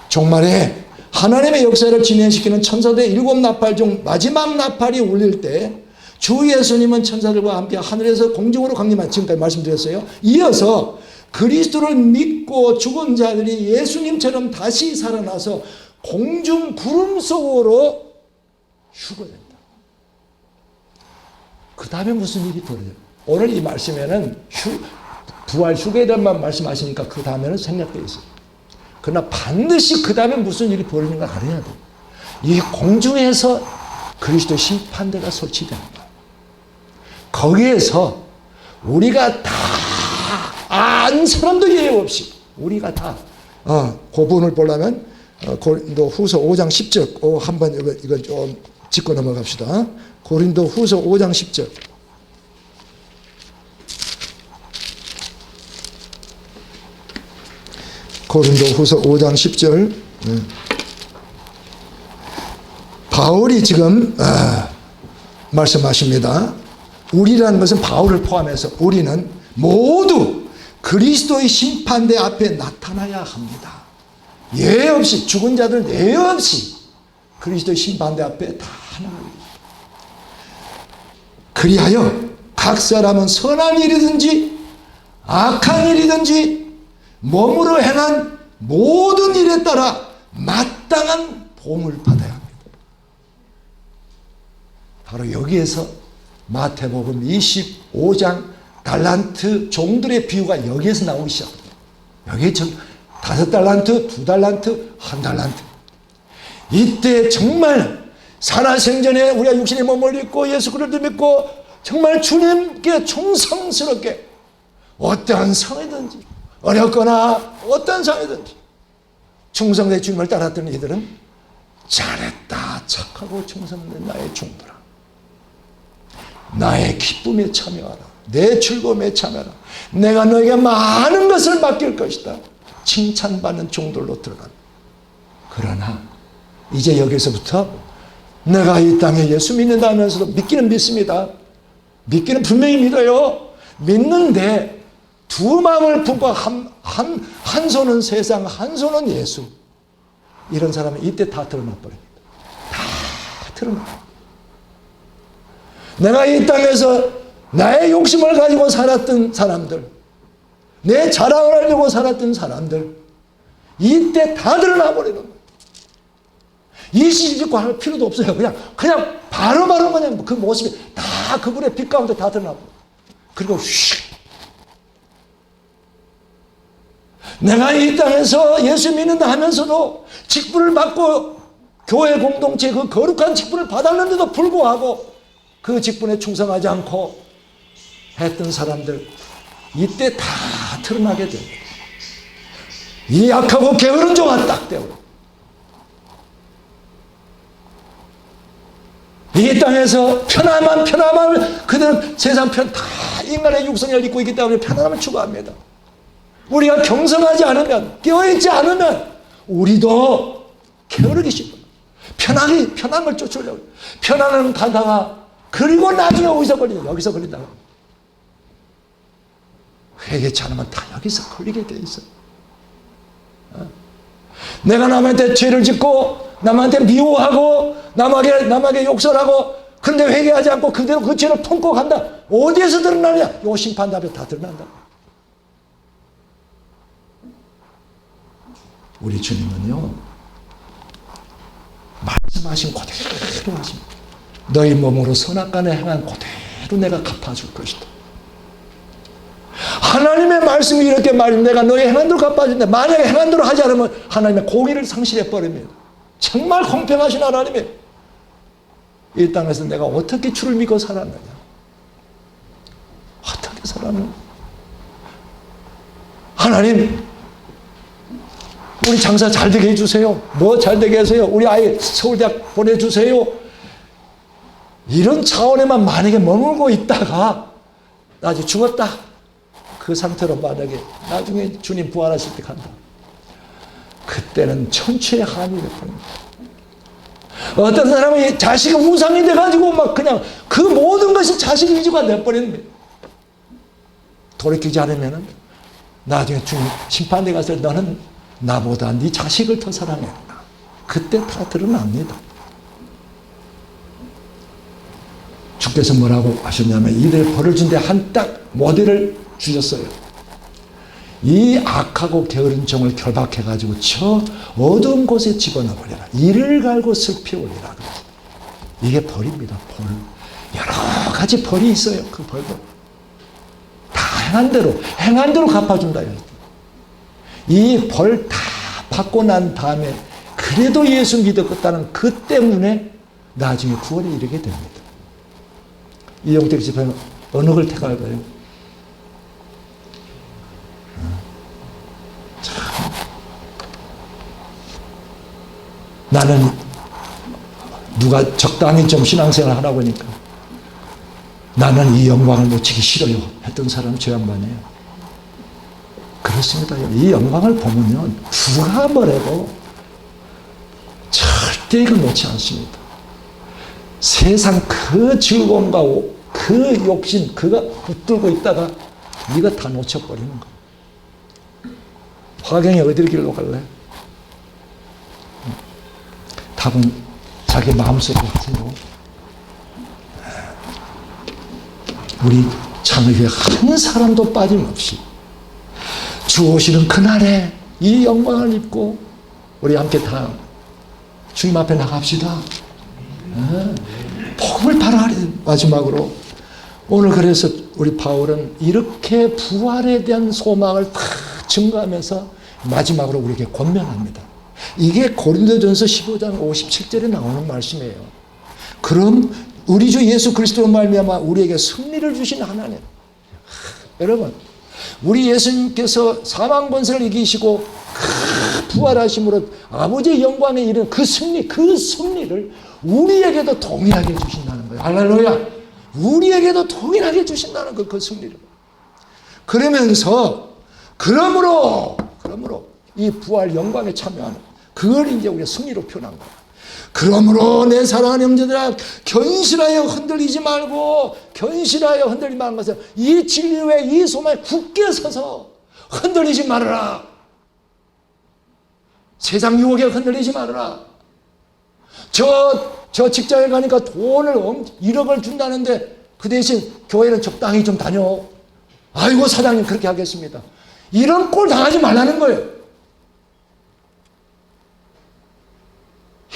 종말에 하나님의 역사를 진행시키는 천사들의 7 나팔 중 마지막 나팔이 울릴 때 주 예수님은 천사들과 함께 하늘에서 공중으로 강림한, 지금까지 말씀드렸어요. 이어서 그리스도를 믿고 죽은 자들이 예수님처럼 다시 살아나서 공중 구름 속으로 휴거된다. 그 다음에 무슨 일이 벌어져요? 오늘 이 말씀에는 부활 휴게에 대한 말씀하시니까 그 다음에는 생략되어 있어요. 그러나 반드시 그 다음에 무슨 일이 벌어지는가 알아야 돼요. 이 공중에서 그리스도 심판대가 설치됩니다. 거기에서 우리가 다 안 사람도 예외 없이 우리가 다 그 부분을 보려면 고린도 후서 5장 10절 한번 이걸 좀 짚고 넘어갑시다. 고린도 후서 5장 10절. 고린도 후서 5장 10절. 바울이 지금 말씀하십니다. 우리라는 것은 바울을 포함해서 우리는 모두 그리스도의 심판대 앞에 나타나야 합니다. 예외 없이 죽은 자들 예외 없이 그리스도의 심판대 앞에 다 나갑니다. 그리하여 각 사람은 선한 일이든지 악한 일이든지 몸으로 행한 모든 일에 따라 마땅한 보응을 받아야 합니다. 바로 여기에서 마태복음 25장 달란트 종들의 비유가 여기에서 나오기 시작합니다. 여기에 5달란트, 2달란트, 1달란트. 이때 정말 살아생전에 우리가 육신의 몸을 입고 예수 그리스도를 믿고 정말 주님께 충성스럽게 어떠한 상황이든지 어렵거나 어떤 상황이든지 충성된 주님을 따랐던 이들은 잘했다 착하고 충성된 나의 종들아, 나의 기쁨에 참여하라. 내 즐거움에 참여하라. 내가 너에게 많은 것을 맡길 것이다. 칭찬받는 종들로 들어간다. 그러나 이제 여기서부터 내가 이 땅에 예수 믿는다 하면서도 믿기는 믿습니다. 믿기는 분명히 믿어요. 믿는데 두 마음을 품고 한 손은 세상, 한 손은 예수. 이런 사람은 이때 다 드러나 버립니다. 다 드러나. 내가 이 땅에서 나의 욕심을 가지고 살았던 사람들, 내 자랑을 하려고 살았던 사람들, 이때 다 드러나 버리는 거예요. 일시짓고 할 필요도 없어요. 그냥 바로바로 그냥 그 모습이 다 그분의 빛 가운데 다 드러나 버려요. 그리고 휙. 내가 이 땅에서 예수 믿는다 하면서도 직분을 받고 교회 공동체 그 거룩한 직분을 받았는데도 불구하고 그 직분에 충성하지 않고 했던 사람들, 이때 다 드러나게 됩니다. 이 악하고 게으른 종아 딱 되어요. 이 땅에서 편안함을 그들은 세상 다 인간의 육성을 입고 있기 때문에 편안함을 추구합니다. 우리가 경성하지 않으면, 깨어있지 않으면 우리도 게으르기 쉽고 편한 걸 쫓으려고, 편안함을 가다가 그리고 나중에 어디서 걸리냐, 여기서 걸린다고. 회개치 않으면 다 여기서 걸리게 돼 있어. 내가 남한테 죄를 짓고 남한테 미워하고 남에게 욕설하고, 그런데 회개하지 않고 그대로 그 죄를 품고 간다. 어디에서 드러나냐? 요 심판답에 다 드러난다. 우리 주님은요, 말씀하신 그대로 하십니다. 너희 몸으로 선악간에 행한 그대로 내가 갚아줄 것이다. 하나님의 말씀이 이렇게 말이면 내가 너희 행한 대로 갚아준다. 만약에 행한 대로 하지 않으면 하나님의 공의를 상실해 버립니다. 정말 공평하신 하나님이 이 땅에서 내가 어떻게 주를 믿고 살았느냐, 어떻게 살았느냐. 하나님, 우리 장사 잘 되게 해주세요. 뭐 잘 되게 하세요. 우리 아이 서울대학 보내주세요. 이런 차원에만 만약에 머물고 있다가 나중에 죽었다, 그 상태로 만약에 나중에 주님 부활하실 때 간다, 그때는 천추의 한이 되어버립니다. 어떤 사람이 자식이 우상이 돼가지고 막 그냥 그 모든 것이 자식 위주가 되어버리는 거예요. 돌이키지 않으면 나중에 주님 심판대 가서 너는 나보다 네 자식을 더 사랑했구나. 그때 다 드러납니다. 주께서 뭐라고 하셨냐면 이들 벌을 준데 한 딱 모델을 주셨어요. 이 악하고 게으른 종을 결박해가지고 저 어두운 곳에 집어넣어버려라. 이를 갈고 슬피 올리라. 이게 벌입니다. 벌. 여러 가지 벌이 있어요. 그 벌도 다 행한 대로 갚아준다. 이 벌 다 받고 난 다음에 그래도 예수 믿었다는 그 때문에 나중에 구원에 이르게 됩니다. 이영택 집사는 어느 걸 택할까요? 참. 나는 누가 적당히 좀 신앙생활 하라고 하니까 나는 이 영광을 놓치기 싫어요 했던 사람은 저 양반이에요. 그렇습니다. 이 영광을 보면요, 누가 뭐래도 절대 이걸 놓지 않습니다. 세상 그 즐거움과 그 욕심, 그가 붙들고 있다가 네가 다 놓쳐버리는 거. 화경이 어디를 길로 갈래? 답은 자기 마음속에 하세요. 우리 참회교회 한 사람도 빠짐없이 주 오시는 그날에 이 영광을 입고 우리 함께 다 주님 앞에 나갑시다. 복음을 바라리. 마지막으로 오늘 그래서 우리 바울은 이렇게 부활에 대한 소망을 다 증거하면서 마지막으로 우리에게 권면합니다. 이게 고린도전서 15장 57절에 나오는 말씀이에요. 그럼 우리 주 예수 그리스도로 말미암아 우리에게 승리를 주신 하나님. 여러분, 우리 예수님께서 사망 권세를 이기시고 부활하심으로 아버지의 영광에 이르는 그 승리를 우리에게도 동일하게 주신다는 거예요. 할렐루야. 우리에게도 동일하게 주신다는 거, 그 승리를. 그러면서 그러므로 이 부활 영광에 참여하는 그걸 이제 우리가 승리로 표현한 거예요. 그러므로 내 사랑하는 형제들아, 견실하여 흔들리지 말고, 견실하여 흔들리지 말는 것은 이 진리의 이 소망에 굳게 서서 흔들리지 말아라. 세상 유혹에 흔들리지 말아라. 저 직장에 가니까 돈을 1억을 준다는데 그 대신 교회는 적당히 좀 다녀. 아이고 사장님 그렇게 하겠습니다. 이런 꼴 당하지 말라는 거예요.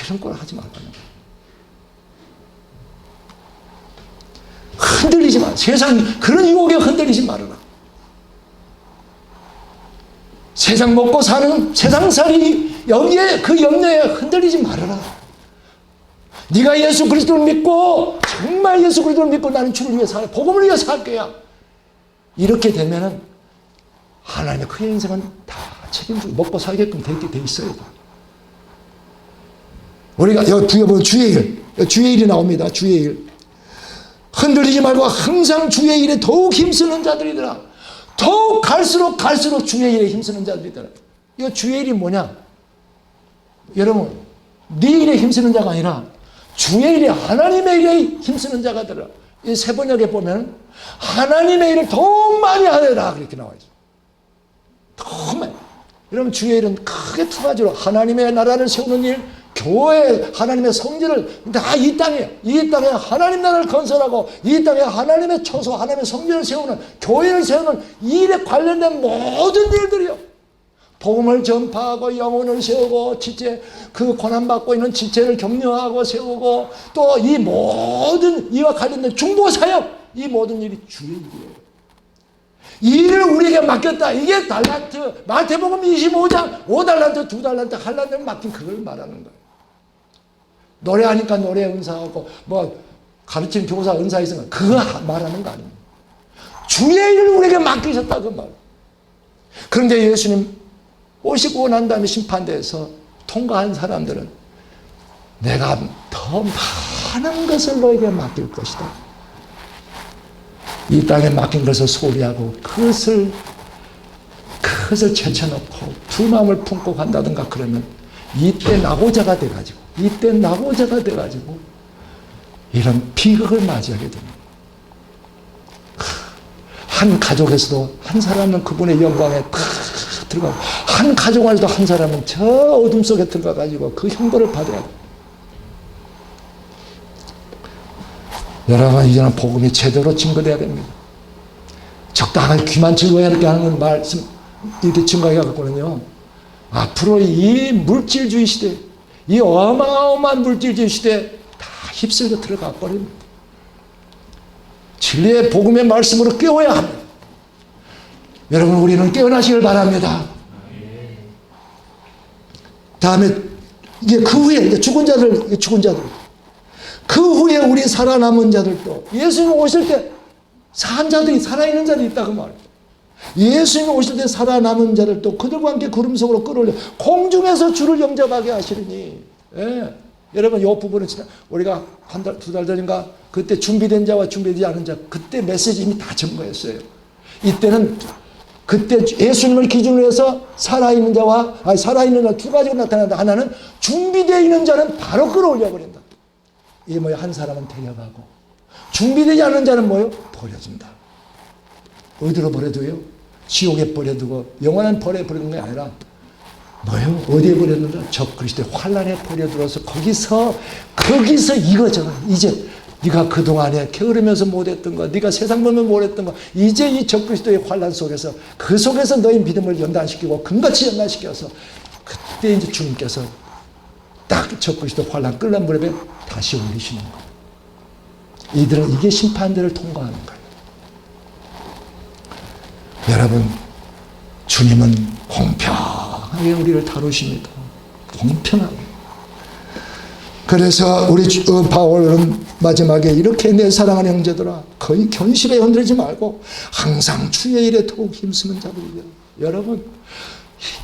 이런 걸 하지 말라는 거예요. 흔들리지 마. 세상 그런 유혹에 흔들리지 말아라. 세상 먹고 사는 세상살이 여기에 그 염려에 흔들리지 말아라. 네가 예수 그리스도를 믿고 정말 예수 그리스도를 믿고 나는 주를 위해 살아 복음을 위해 살 거야. 이렇게 되면은 하나님의 그의 인생은 다 책임지고 먹고 살게끔 돼 있어요. 우리가 여기 보면 주의 일이 나옵니다. 주의 일. 흔들리지 말고 항상 주의 일에 더욱 힘쓰는 자들이더라. 더욱 갈수록 주의 일에 힘쓰는 자들이더라. 이 주의 일이 뭐냐? 여러분, 네 일에 힘쓰는 자가 아니라 주의 일에 하나님의 일에 힘쓰는 자가 되라. 이 세번역에 보면 하나님의 일을 더욱 많이 하라 그렇게 나와 있어요. 더욱 많이. 여러분, 주의 일은 크게 두 가지로 하나님의 나라를 세우는 일, 교회 하나님의 성전을 다 이 땅에 하나님 나라를 건설하고 이 땅에 하나님의 처소 하나님의 성전을 세우는 교회를 세우는 이 일에 관련된 모든 일들이요. 복음을 전파하고 영혼을 세우고 지체 그 고난받고 있는 지체를 격려하고 세우고 또 이 모든 이와 관련된 중보사역 이 모든 일이 주의 일이에요. 이 일을 우리에게 맡겼다. 이게 달란트 마태복음 25장 5달란트 2달란트 1달란트를 맡긴 그걸 말하는 거예요. 노래하니까 노래 은사하고 뭐 가르치는 교사 은사 있으면 그거 말하는 거 아닙니다. 주의 일을 우리에게 맡기셨다 그 말. 그런데 예수님 오시고 난 다음에 심판대에서 통과한 사람들은 내가 더 많은 것을 너에게 맡길 것이다. 이 땅에 맡긴 것을 소리하고 그것을 제쳐놓고 두 마음을 품고 간다든가 그러면 이때 낙오자가 돼가지고 이런 비극을 맞이하게 됩니다. 한 가족에서도 한 사람은 그분의 영광에 탁 들어가고 한 가족 안에서도 한 사람은 저 어둠 속에 들어가가지고 그 형벌을 받아야 돼요. 여러분, 이제는 복음이 제대로 증거돼야 됩니다. 적당한 귀만 즐거워야 이렇게 하는 말씀 이렇게 증거해 갖고는요, 앞으로 이 물질주의 시대, 이 어마어마한 물질주의 시대에 다 휩쓸려 들어가 버립니다. 진리의 복음의 말씀으로 깨워야 합니다. 여러분, 우리는 깨어나시길 바랍니다. 다음에 이게 그 후에 이제 죽은 자들 그 후에 우리 살아남은 자들도 예수님 오실 때 산 자들이 살아있는 자들이 있다 그 말이에요. 예수님 오실 때 살아남은 자들도 그들과 함께 구름 속으로 끌어올려 공중에서 주를 영접하게 하시리니. 예. 여러분, 이 부분은 진짜 우리가 한 달, 두 달 전인가 그때 준비된 자와 준비되지 않은 자 그때 메시지 이미 다 증거했어요. 이때는 그때 예수님을 기준으로 해서 살아있는 자와 살아있는 자 두 가지로 나타난다. 하나는 준비되어 있는 자는 바로 끌어올려 버린다. 이게 뭐야? 한 사람은 데려가고 준비되지 않은 자는 뭐요? 버려준다. 어디로 버려둬요? 지옥에 버려두고 영원한 벌에 버리는 게 아니라 뭐요? 어디에 버려둔다? 적 그리스도의 환란에 버려두어서 거기서 이거잖아. 이제 네가 그동안에 게으르면서 못했던 거, 네가 세상 보면 못했던 거, 이제 이 적 그리스도의 환란 속에서 그 속에서 너희 믿음을 연단시키고 금같이 연단시켜서 그때 이제 주님께서 딱 적 그리스도 환란 끓는 물에 다시 올리시는 거예요. 이들은 이게 심판대를 통과하는 거예요. 여러분, 주님은 공평하게 우리를 다루십니다. 공평하게. 그래서 우리 바울은 마지막에 이렇게 내 사랑하는 형제들아 거의 견실에 흔들리지 말고 항상 주의 일에 더욱 힘쓰는 자들이요. 여러분,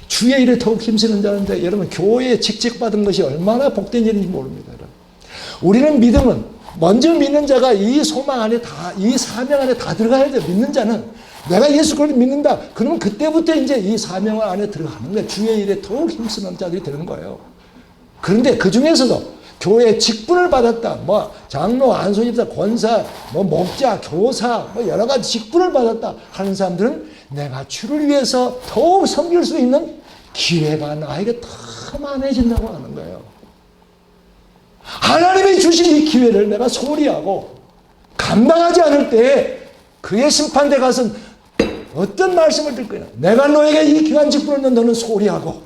주의 일에 더욱 힘쓰는 자인데 여러분, 교회에 직책받은 것이 얼마나 복된 일인지 모릅니다. 여러분. 우리는 믿음은 먼저 믿는 자가 이 소망 안에 이 사명 안에 다 들어가야 돼요. 믿는 자는 내가 예수 그리스도를 믿는다. 그러면 그때부터 이제 이 사명 안에 들어가는 거예요. 주의 일에 더욱 힘쓰는 자들이 되는 거예요. 그런데 그 중에서도 교회 직분을 받았다. 뭐 장로, 안수집사, 권사, 뭐 목자, 교사, 뭐 여러 가지 직분을 받았다 하는 사람들은 내가 주를 위해서 더욱 섬길 수 있는 기회가 나에게 더 많아진다고 하는 거예요. 하나님이 주신 이 기회를 내가 소리하고 감당하지 않을 때 그의 심판대 가서는 어떤 말씀을 들 거냐. 내가 너에게 이 귀한 직분을 줬는데 너는 소리하고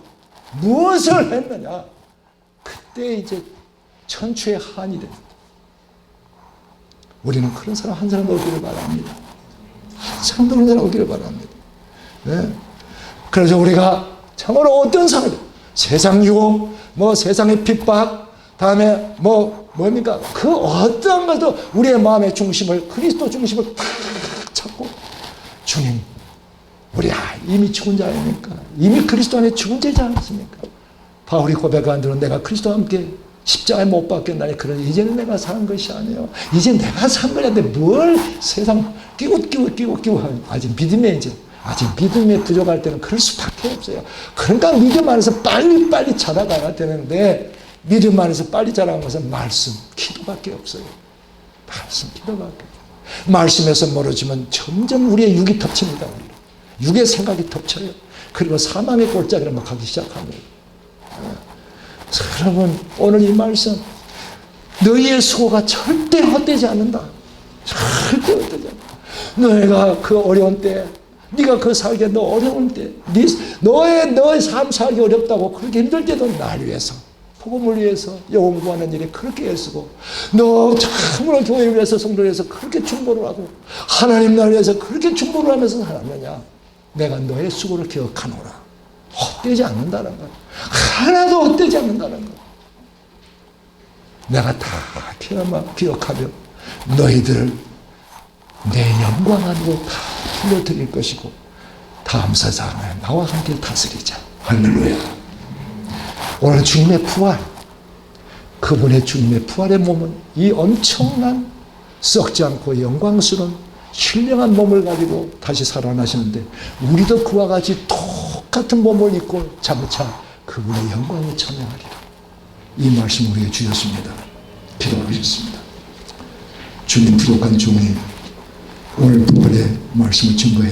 무엇을 했느냐. 그때 이제 천추의 한이 됩니다. 우리는 그런 사람 한 사람 오기를 바랍니다. 한 사람도 그런 사람 오기를 바랍니다. 네. 그래서 우리가 참으로 어떤 사람이 세상 유혹, 뭐 세상의 핍박, 다음에 뭡니까? 그 어떤 것도 우리의 마음의 중심을, 그리스도 중심을 탁 잡고, 주님, 우리야 이미 죽은 자 아닙니까? 이미 그리스도 안에 죽은 자지 않습니까? 바울이 고백한 대로 내가 그리스도와 함께 십자가에 못 박혔나니 그러나 이제는 내가 사는 것이 아니에요. 이제 내가 산 거냐는데 뭘 세상 끼고 아직 믿음에 아직 믿음에 부족할 때는 그럴 수밖에 없어요. 그러니까 믿음 안에서 빨리 자라가야 되는데, 믿음 안에서 빨리 자라는 것은 말씀, 기도밖에 없어요. 말씀, 기도밖에 없어요. 말씀에서 멀어지면 점점 우리의 육이 덮칩니다. 육의 생각이 덮쳐요. 그리고 사망의 골짜기로 막 가기 시작합니다. 여러분, 오늘 이 말씀, 너희의 수고가 절대 헛되지 않는다. 절대 헛되지 않는다. 너희가 그 어려운 때, 네가 그 살기 너 어려운 때, 너의 삶 살기 어렵다고 그렇게 힘들 때도 날 위해서, 복음을 위해서, 영혼 구하는 일에 그렇게 애쓰고, 너 참으로 교회를 위해서, 성도를 위해서 그렇게 충고를 하고, 하나님 나를 위해서 그렇게 충고를 하면서 살았느냐? 내가 너의 수고를 기억하노라. 헛되지 않는다는 것. 하나도 헛되지 않는다는 것. 내가 다 기억하며 너희들을 내 영광 안으로 다 불러드릴 것이고, 다음 세상에 나와 함께 다스리자. 할렐루야. 오늘 주님의 부활, 그분의 주님의 부활의 몸은 이 엄청난 썩지 않고 영광스러운 신령한 몸을 가지고 다시 살아나시는데, 우리도 그와 같이 똑같은 몸을 입고 장차 그분의 영광에 참여하리라. 이 말씀 우리에게 주셨습니다. 기도하겠습니다. 주님, 부족한 종이 오늘 부활의 말씀을 증거해